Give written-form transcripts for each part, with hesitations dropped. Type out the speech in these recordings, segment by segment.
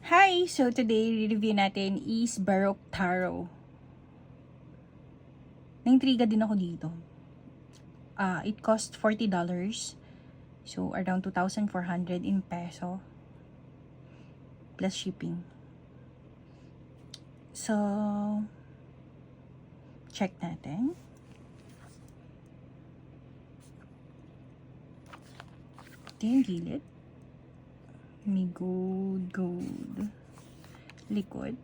Hi! So today, review natin is Baroque Tarot. Naintriga din ako dito. It cost $40. So around 2,400 in peso. Plus shipping. So, check natin. Ito yung gilid. May gold. Likod.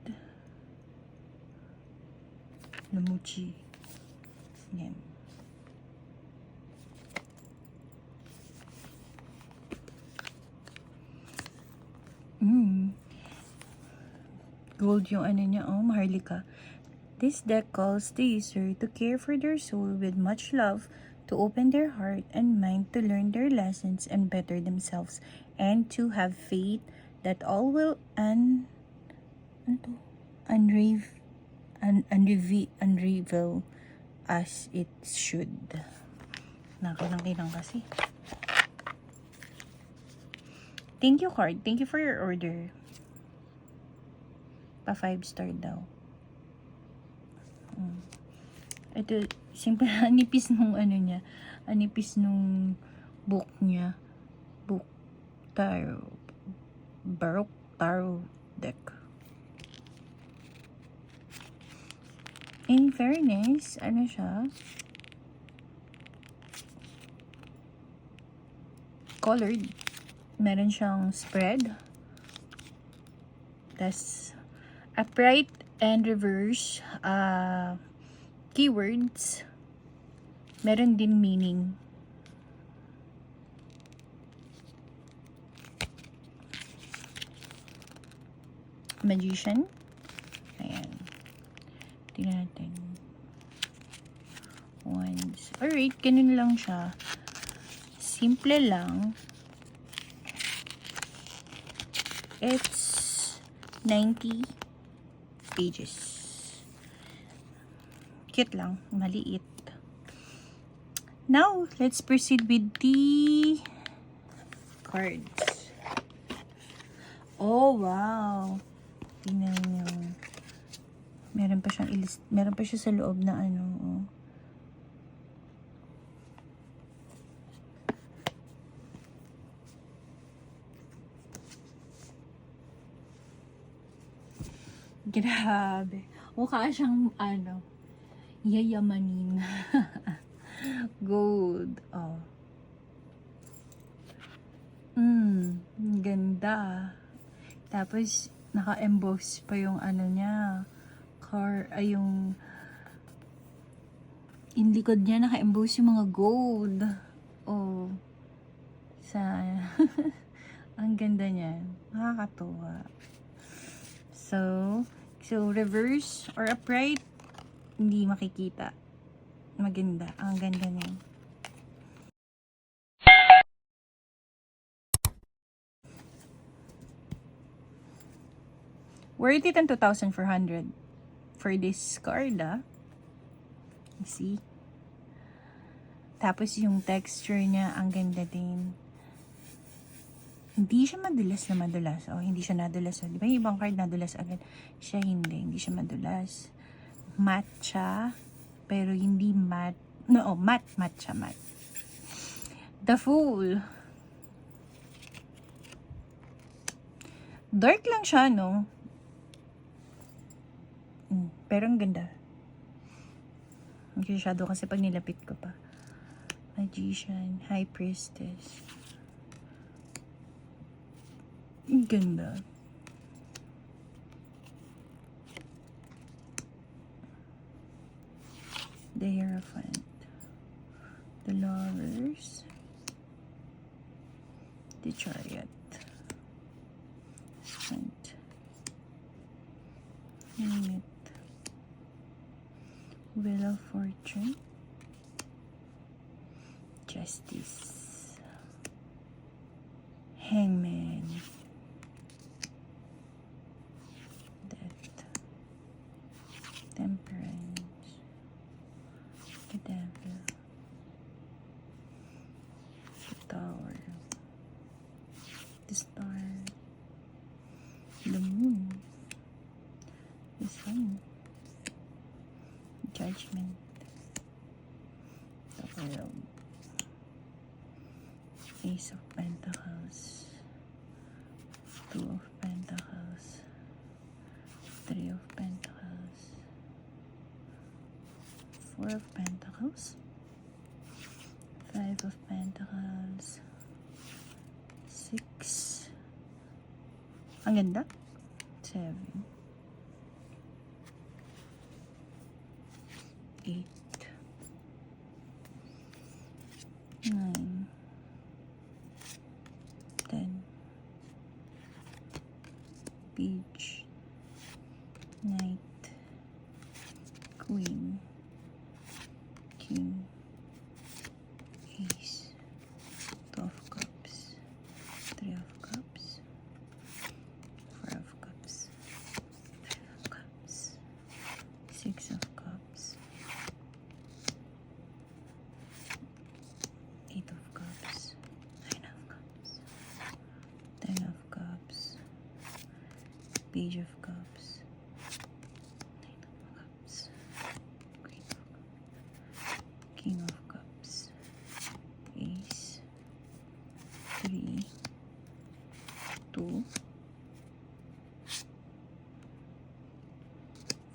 Namuchi. Yan. Gold yung ano niya. Oh, maharlika. This deck calls the user to care for their soul with much love, to open their heart and mind to learn their lessons and better themselves, and to have faith that all will unravel as it should. Nakilang kasi. Thank you card. Thank you for your order. Pa 5-star daw. Ito, simple, anipis nung ano niya. Anipis nung book niya. Book Tarot. Baroque Tarot deck. In fairness, ano siya? Colored. Meron siyang spread. Tas upright and reverse keywords. Meron din meaning. Magician. Ayan. Tingnan natin. Wands. Alright, ganun lang siya. Simple lang. It's 90 pages. Cute lang. Maliit. Now, let's proceed with the cards. Oh, wow. Tingnan nyo. Meron pa siya sa loob na ano. Oh. Grabe. Mukha siyang ano, yayamanin. Gold. Oh. Ganda. Tapos, naka-emboss pa yung ano niya. Yung likod niya, naka-emboss yung mga gold. Oh. Ang ganda niya. Nakakatuwa. So, reverse or upright, hindi makikita. Maganda. Ang ganda niya. Worth it ang 2,400 for this card, See? Tapos yung texture niya, ang ganda din. Hindi siya madulas. Oh, hindi siya nadulas. Oh. Di ba yung ibang card nadulas agad? Siya hindi siya madulas. Matte siya, pero hindi matte. No, matte siya, matte. The Fool. Dark lang siya, no? Pero ang ganda. Ang shadow kasi pag nilapit ko pa. Magician, High Priestess. Ang ganda. The Hierophant. The Lovers. The Chariot. Strength. Limit. Wheel of Fortune. Justice. Hangman. Death. Temperance. The Devil. The Tower. The Star. The Moon. Judgment. The World. Ace of Pentacles. Two of Pentacles. Three of Pentacles. Four of Pentacles. Five of Pentacles. Six. Ang ganda. 7. 8. 9. 10. Page. Knight. Queen. King. Ace. Two of Cups. Three of Cups. Four of Cups. Five of Cups. Six of Cups. Eight of Cups. Nine of Cups. 10 of Cups. Page of Cups. Knight of Cups. Queen of Cups. King of Cups. Ace. 3. 2.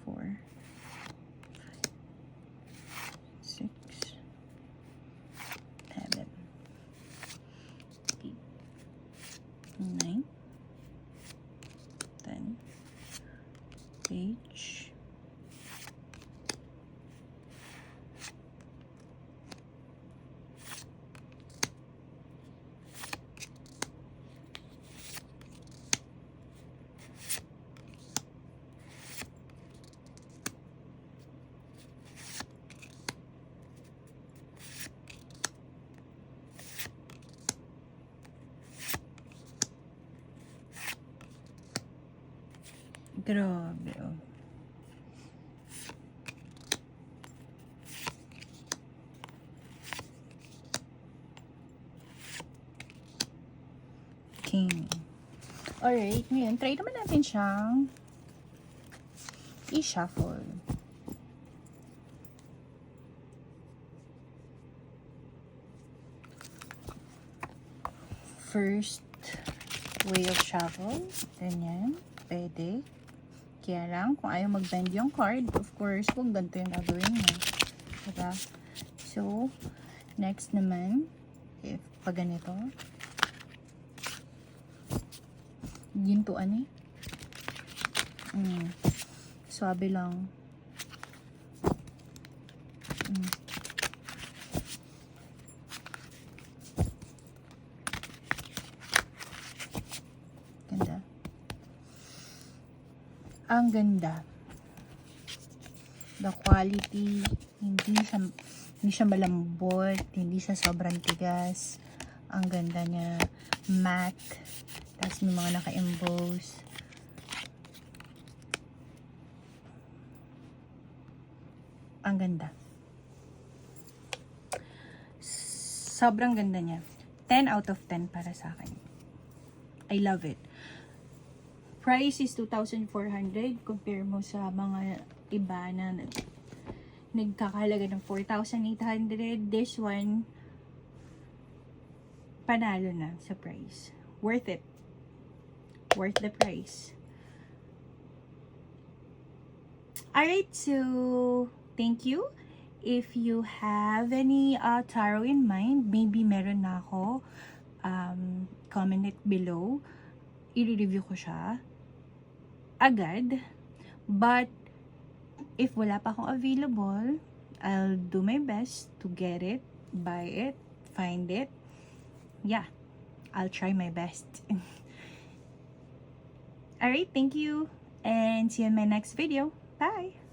4. 5. 6. 7. 8. 9. 10. Page. Grabe, oh. King. Alright, ngayon, try naman natin siyang i-shuffle. First way of shuffle, ganyan, pwede. Kaya lang, kung ayaw mag-bend yung card, of course, kung ganito yung gagawin mo. Diba? So, next naman, if pag ganito, gintuan eh. Swabe lang. Ganda. Ang ganda. The quality, hindi siya malambot, hindi siya sobrang tigas. Ang ganda niya. Matte. Tapos may mga naka-emboss. Ang ganda. Sobrang ganda niya. 10 out of 10 para sa akin. I love it. Price is 2,400. Compare mo sa mga iba na nagkakahalaga ng 4,800. This one, panalo na sa price. Worth it. Worth the price. Alright, so thank you. If you have any tarot in mind, maybe meron na ako, comment it below. I-review ko siya agad. But if wala pa akong available, I'll do my best to get it, buy it, find it. Yeah, I'll try my best. Alright, thank you, and see you in my next video. Bye!